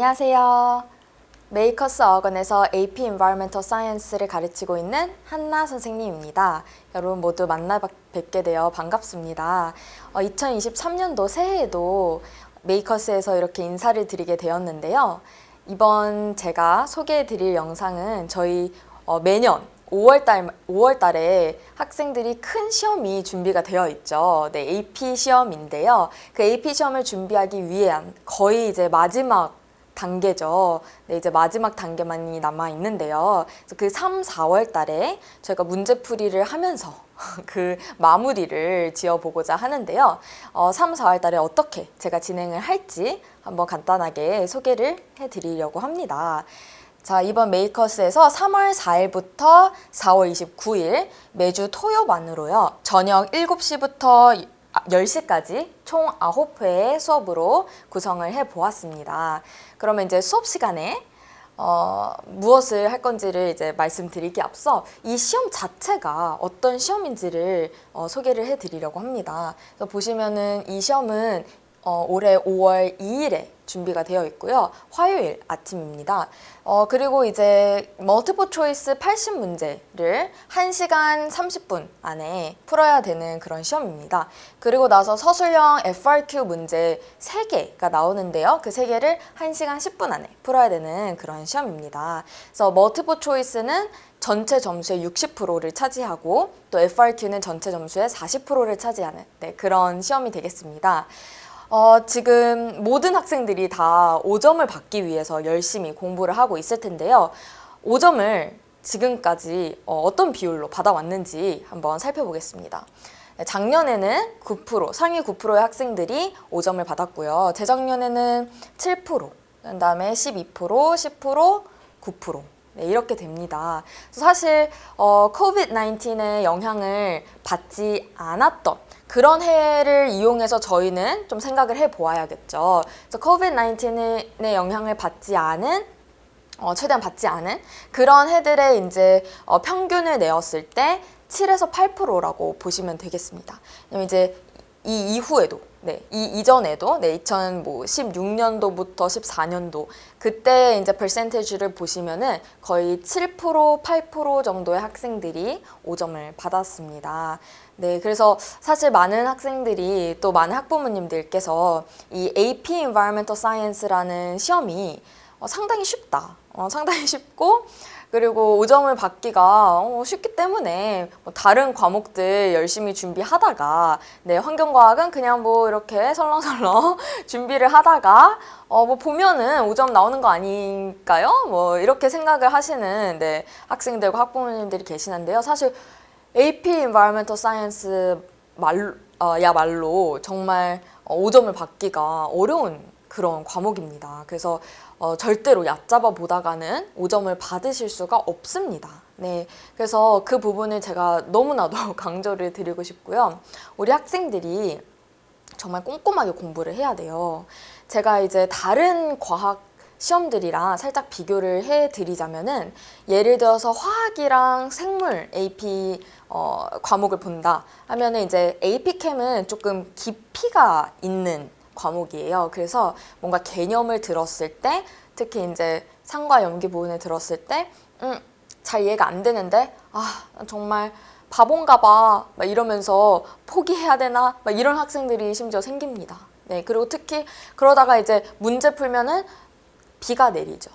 안녕하세요. 메이커스 어학원에서 AP Environmental Science를 가르치고 있는 한나 선생님입니다. 여러분 모두 만나 뵙게 되어 반갑습니다. 2023년도 새해에도 메이커스에서 이렇게 인사를 드리게 되었는데요. 이번 제가 소개해 드릴 영상은 저희 매년 5월 달에 학생들이 큰 시험이 준비가 되어 있죠. 네, AP 시험인데요. 그 AP 시험을 준비하기 위한 거의 이제 마지막 단계죠. 네, 이제 마지막 단계만이 남아 있는데요. 그래서 그 3, 4월 달에 저희가 문제풀이를 하면서 그 마무리를 지어보고자 하는데요. 3, 4월 달에 어떻게 제가 진행을 할지 한번 간단하게 소개를 해드리려고 합니다. 자, 이번 메이커스에서 3월 4일부터 4월 29일 매주 토요반으로요. 저녁 7시부터 10시까지 총 9회의 수업으로 구성을 해보았습니다. 그러면 이제 수업 시간에 무엇을 할 건지를 이제 말씀드리기 앞서 이 시험 자체가 어떤 시험인지를 소개를 해드리려고 합니다. 그래서 보시면은 이 시험은 올해 5월 2일에 준비가 되어 있고요. 화요일 아침입니다. 그리고 이제 멀티플 초이스 80문제를 1시간 30분 안에 풀어야 되는 그런 시험입니다. 그리고 나서 서술형 FRQ 문제 3개가 나오는데요. 그 3개를 1시간 10분 안에 풀어야 되는 그런 시험입니다. 그래서 멀티플 초이스는 전체 점수의 60%를 차지하고 또 FRQ는 전체 점수의 40%를 차지하는 그런 시험이 되겠습니다. 지금 모든 학생들이 다 5점을 받기 위해서 열심히 공부를 하고 있을 텐데요. 5점을 지금까지 어떤 비율로 받아왔는지 한번 살펴보겠습니다. 작년에는 9%, 상위 9%의 학생들이 5점을 받았고요. 재작년에는 7%, 그다음에 12%, 10%, 9%. 네, 이렇게 됩니다. 사실 COVID-19의 영향을 받지 않았던 그런 해를 이용해서 저희는 좀 생각을 해보아야겠죠. 그래서 COVID-19의 영향을 받지 않은 최대한 받지 않은 그런 해들의 이제 평균을 내었을 때 7에서 8%라고 보시면 되겠습니다. 왜냐면 이제 이 이후에도 이 이전에도 2016년도부터 14년도 그때 이제 퍼센테이지를 보시면은 거의 7%, 8% 정도의 학생들이 5점을 받았습니다. 네, 그래서 사실 많은 학생들이 또 많은 학부모님들께서 이 AP Environmental Science라는 시험이 상당히 쉽다. 상당히 쉽고 그리고 5점을 받기가 쉽기 때문에 다른 과목들 열심히 준비하다가 환경과학은 그냥 이렇게 설렁설렁 준비를 하다가 보면은 5점 나오는 거 아닐까요? 이렇게 생각을 하시는 학생들과 학부모님들이 계시는데요. 사실 AP Environmental Science 야말로 정말 5점을 받기가 어려운 그런 과목입니다. 그래서 절대로 얕잡아 보다가는 5점을 받으실 수가 없습니다. 네, 그래서 그 부분을 제가 너무나도 강조를 드리고 싶고요. 우리 학생들이 정말 꼼꼼하게 공부를 해야 돼요. 제가 이제 다른 과학 시험들이랑 살짝 비교를 해드리자면은 예를 들어서 화학이랑 생물 AP 과목을 본다 하면은 이제 AP캠은 조금 깊이가 있는 과목이에요. 그래서 뭔가 개념을 들었을 때 특히 이제 산과 염기 부분을 들었을 때 잘 이해가 안 되는데 정말 바본가 봐 막 이러면서 포기해야 되나 막 이런 학생들이 심지어 생깁니다. 네, 그리고 특히 그러다가 이제 문제 풀면은 비가 내리죠.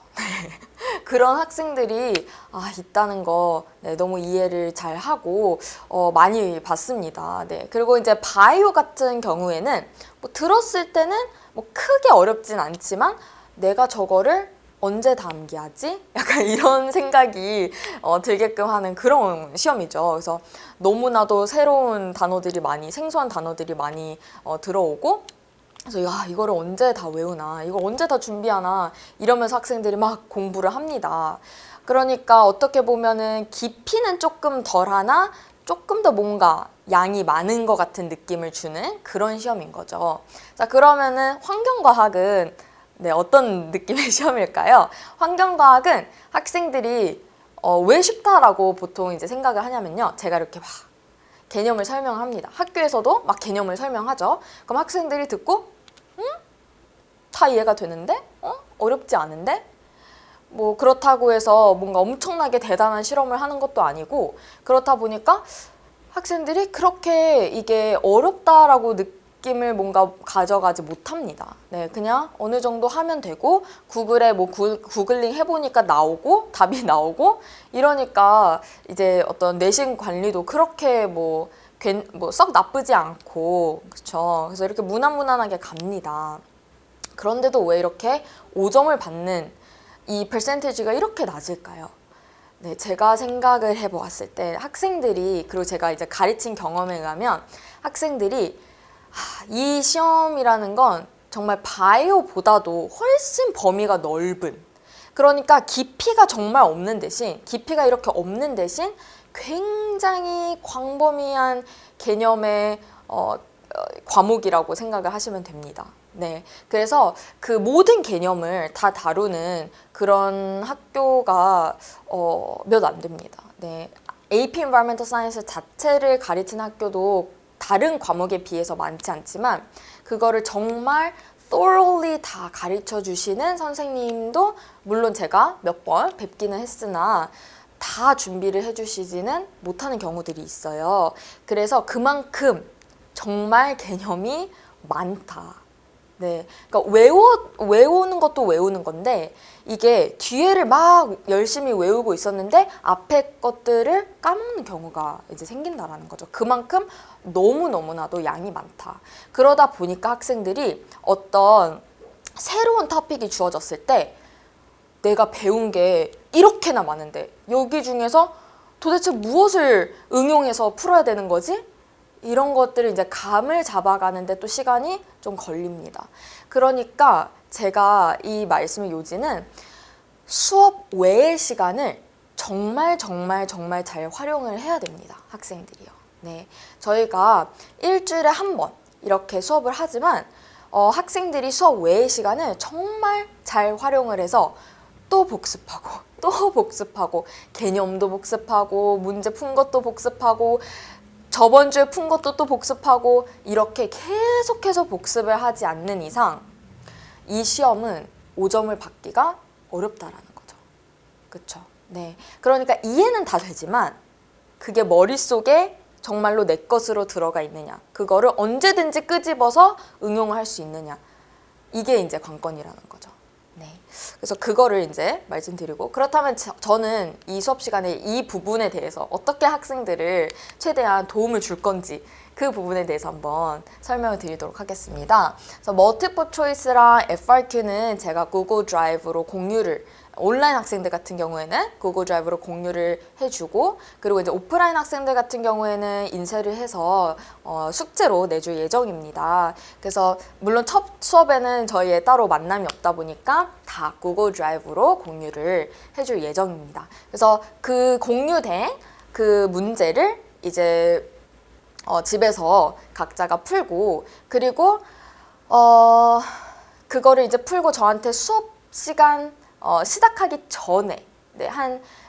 그런 학생들이 있다는 거 너무 이해를 잘 하고 많이 봤습니다. 네, 그리고 이제 바이오 같은 경우에는 들었을 때는 크게 어렵진 않지만 내가 저거를 언제 다 암기하지? 약간 이런 생각이 들게끔 하는 그런 시험이죠. 그래서 너무나도 새로운 단어들이 생소한 단어들이 많이 들어오고 그래서 이거를 언제 다 외우나 이거 언제 다 준비하나 이러면서 학생들이 막 공부를 합니다. 그러니까 어떻게 보면은 깊이는 조금 덜하나 조금 더 뭔가 양이 많은 것 같은 느낌을 주는 그런 시험인 거죠. 자, 그러면은 환경과학은 어떤 느낌의 시험일까요? 환경과학은 학생들이 왜 쉽다라고 보통 이제 생각을 하냐면요. 제가 이렇게 막 개념을 설명합니다. 학교에서도 막 개념을 설명하죠. 그럼 학생들이 듣고 다 이해가 되는데? 어렵지 않은데? 뭐 그렇다고 해서 뭔가 엄청나게 대단한 실험을 하는 것도 아니고 그렇다 보니까 학생들이 그렇게 이게 어렵다라고 느낌을 뭔가 가져가지 못합니다. 네, 그냥 어느 정도 하면 되고 구글에 뭐 구글링 해보니까 나오고 답이 나오고 이러니까 이제 어떤 내신 관리도 그렇게 뭐 썩 나쁘지 않고 그쵸. 그래서 이렇게 무난무난하게 갑니다. 그런데도 왜 이렇게 5점을 받는 이 퍼센티지가 이렇게 낮을까요? 네, 제가 생각을 해보았을 때 학생들이 그리고 제가 이제 가르친 경험에 의하면 학생들이 이 시험이라는 건 정말 바이오보다도 훨씬 범위가 넓은 그러니까 깊이가 정말 없는 대신 깊이가 이렇게 없는 대신 굉장히 광범위한 개념의 과목이라고 생각을 하시면 됩니다. 네, 그래서 그 모든 개념을 다 다루는 그런 학교가 몇 안 됩니다. 네, AP Environmental Science 자체를 가르치는 학교도 다른 과목에 비해서 많지 않지만 그거를 정말 thoroughly 다 가르쳐 주시는 선생님도 물론 제가 몇 번 뵙기는 했으나 다 준비를 해주시지는 못하는 경우들이 있어요. 그래서 그만큼 정말 개념이 많다. 네, 그러니까 외우는 것도 외우는 건데 이게 뒤에를 막 열심히 외우고 있었는데 앞에 것들을 까먹는 경우가 이제 생긴다라는 거죠. 그만큼 너무너무나도 양이 많다. 그러다 보니까 학생들이 어떤 새로운 토픽이 주어졌을 때 내가 배운 게 이렇게나 많은데 여기 중에서 도대체 무엇을 응용해서 풀어야 되는 거지? 이런 것들을 이제 감을 잡아가는데 또 시간이 좀 걸립니다. 그러니까 제가 이 말씀의 요지는 수업 외의 시간을 정말 잘 활용을 해야 됩니다. 학생들이요. 네, 저희가 일주일에 한 번 이렇게 수업을 하지만 학생들이 수업 외의 시간을 정말 잘 활용을 해서 또 복습하고 또 복습하고 개념도 복습하고 문제 푼 것도 복습하고 저번 주에 푼 것도 또 복습하고 이렇게 계속해서 복습을 하지 않는 이상 이 시험은 5점을 받기가 어렵다라는 거죠. 그쵸? 네. 그러니까 이해는 다 되지만 그게 머릿속에 정말로 내 것으로 들어가 있느냐 그거를 언제든지 끄집어서 응용을 할 수 있느냐 이게 이제 관건이라는 거죠. 네. 그래서 그거를 이제 말씀드리고 그렇다면 저는 이 수업 시간에 이 부분에 대해서 어떻게 학생들을 최대한 도움을 줄 건지 그 부분에 대해서 한번 설명을 드리도록 하겠습니다. 그래서 멀티플 초이스랑 FRQ는 제가 구글 드라이브로 공유를 온라인 학생들 같은 경우에는 구글 드라이브로 공유를 해주고 그리고 이제 오프라인 학생들 같은 경우에는 인쇄를 해서 숙제로 내줄 예정입니다. 그래서 물론 첫 수업에는 저희의 따로 만남이 없다 보니까 다 구글 드라이브로 공유를 해줄 예정입니다. 그래서 그 공유된 그 문제를 이제 집에서 각자가 풀고 그리고 그거를 이제 풀고 저한테 수업 시간 시작하기 전에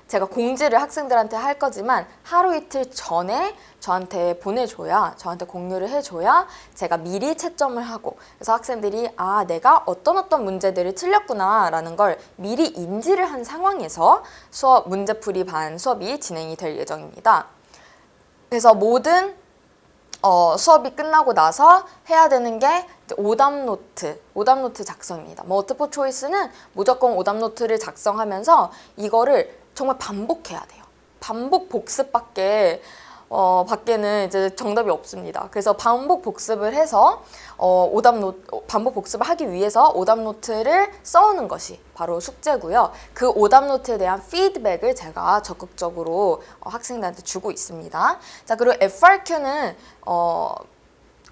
제가 공지를 학생들한테 할 거지만 하루 이틀 전에 저한테 보내줘야 저한테 공유를 해줘야 제가 미리 채점을 하고 그래서 학생들이 내가 어떤 문제들을 틀렸구나 라는 걸 미리 인지를 한 상황에서 수업 문제풀이 반 수업이 진행이 될 예정입니다. 그래서 모든 수업이 끝나고 나서 해야 되는 게 오답 노트 작성입니다. 멀티플 초이스는 무조건 오답 노트를 작성하면서 이거를 정말 반복해야 돼요. 반복 복습밖에 밖에는 이제 정답이 없습니다. 그래서 반복 복습을 해서 반복 복습을 하기 위해서 오답 노트를 써오는 것이 바로 숙제고요. 그 오답 노트에 대한 피드백을 제가 적극적으로 학생들한테 주고 있습니다. 자, 그리고 FRQ는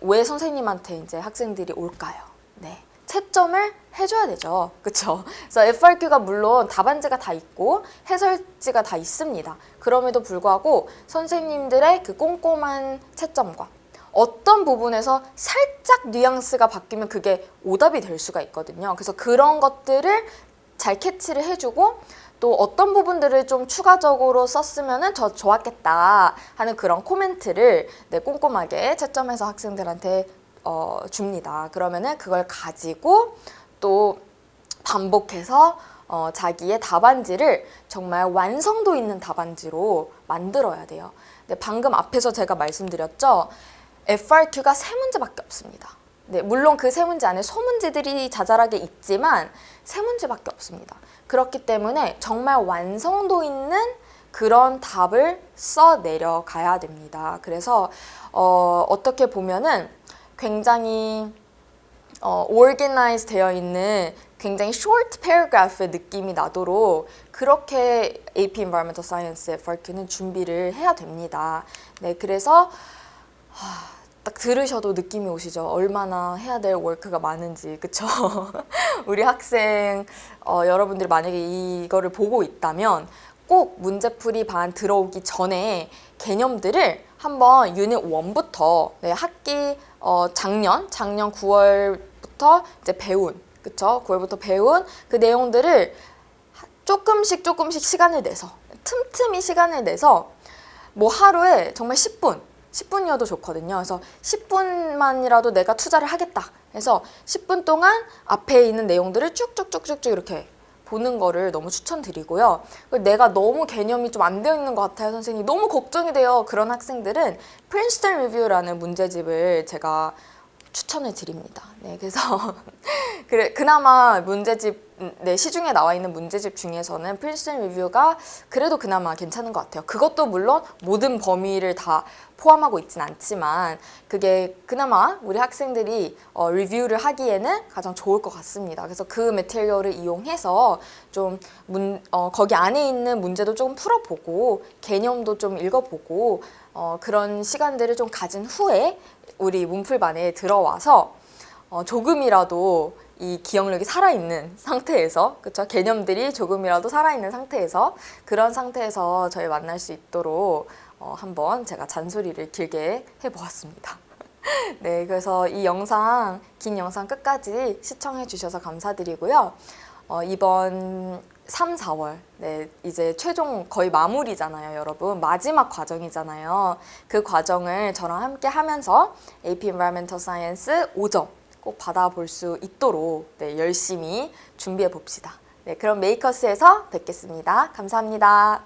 왜 선생님한테 이제 학생들이 올까요? 네. 채점을 해줘야 되죠. 그쵸? 그래서 FRQ가 물론 답안지가 다 있고 해설지가 다 있습니다. 그럼에도 불구하고 선생님들의 그 꼼꼼한 채점과 어떤 부분에서 살짝 뉘앙스가 바뀌면 그게 오답이 될 수가 있거든요. 그래서 그런 것들을 잘 캐치를 해주고 또 어떤 부분들을 좀 추가적으로 썼으면 더 좋았겠다 하는 그런 코멘트를 꼼꼼하게 채점해서 학생들한테 줍니다. 그러면은 그걸 가지고 또 반복해서 자기의 답안지를 정말 완성도 있는 답안지로 만들어야 돼요. 네, 방금 앞에서 제가 말씀드렸죠. FRQ가 세 문제밖에 없습니다. 네, 물론 그 세 문제 안에 소문제들이 자잘하게 있지만 세 문제밖에 없습니다. 그렇기 때문에 정말 완성도 있는 그런 답을 써 내려가야 됩니다. 그래서 어떻게 보면은 굉장히 organize 되어 있는 굉장히 short paragraph의 느낌이 나도록 그렇게 AP Environmental Science FRQ는 준비를 해야 됩니다. 네, 그래서 딱 들으셔도 느낌이 오시죠? 얼마나 해야 될 워크가 많은지, 그쵸? 우리 학생 여러분들이 만약에 이거를 보고 있다면 꼭 문제풀이 반 들어오기 전에 개념들을 한번 유닛 1부터 네, 학기 작년 9월부터 이제 배운, 그쵸? 9월부터 배운 그 내용들을 조금씩 시간을 내서 틈틈이 시간을 내서 뭐 하루에 정말 10분이어도 좋거든요. 그래서 10분만이라도 내가 투자를 하겠다. 그래서 10분 동안 앞에 있는 내용들을 쭉쭉쭉쭉 이렇게 보는 거를 너무 추천드리고요. 내가 너무 개념이 좀 안 되어 있는 것 같아요, 선생님. 너무 걱정이 돼요. 그런 학생들은 프린스턴 리뷰라는 문제집을 제가 추천을 드립니다. 네, 그래서 그나마 문제집, 네, 시중에 나와 있는 문제집 중에서는 프린스턴 리뷰가 그래도 그나마 괜찮은 것 같아요. 그것도 물론 모든 범위를 다 포함하고 있진 않지만 그게 그나마 우리 학생들이 리뷰를 하기에는 가장 좋을 것 같습니다. 그래서 그 매테리얼을 이용해서 좀 거기 안에 있는 문제도 조금 풀어보고 개념도 좀 읽어보고 그런 시간들을 좀 가진 후에 우리 문풀반에 들어와서 조금이라도 이 기억력이 살아있는 상태에서, 그쵸? 개념들이 조금이라도 살아있는 상태에서 그런 상태에서 저희 만날 수 있도록 한번 제가 잔소리를 길게 해보았습니다. 네, 그래서 이 영상, 긴 영상 끝까지 시청해 주셔서 감사드리고요. 이번 3, 4월, 네, 이제 최종 거의 마무리잖아요, 여러분. 마지막 과정이잖아요. 그 과정을 저랑 함께 하면서 AP Environmental Science 5점 꼭 받아볼 수 있도록 네, 열심히 준비해 봅시다. 네, 그럼 메이커스에서 뵙겠습니다. 감사합니다.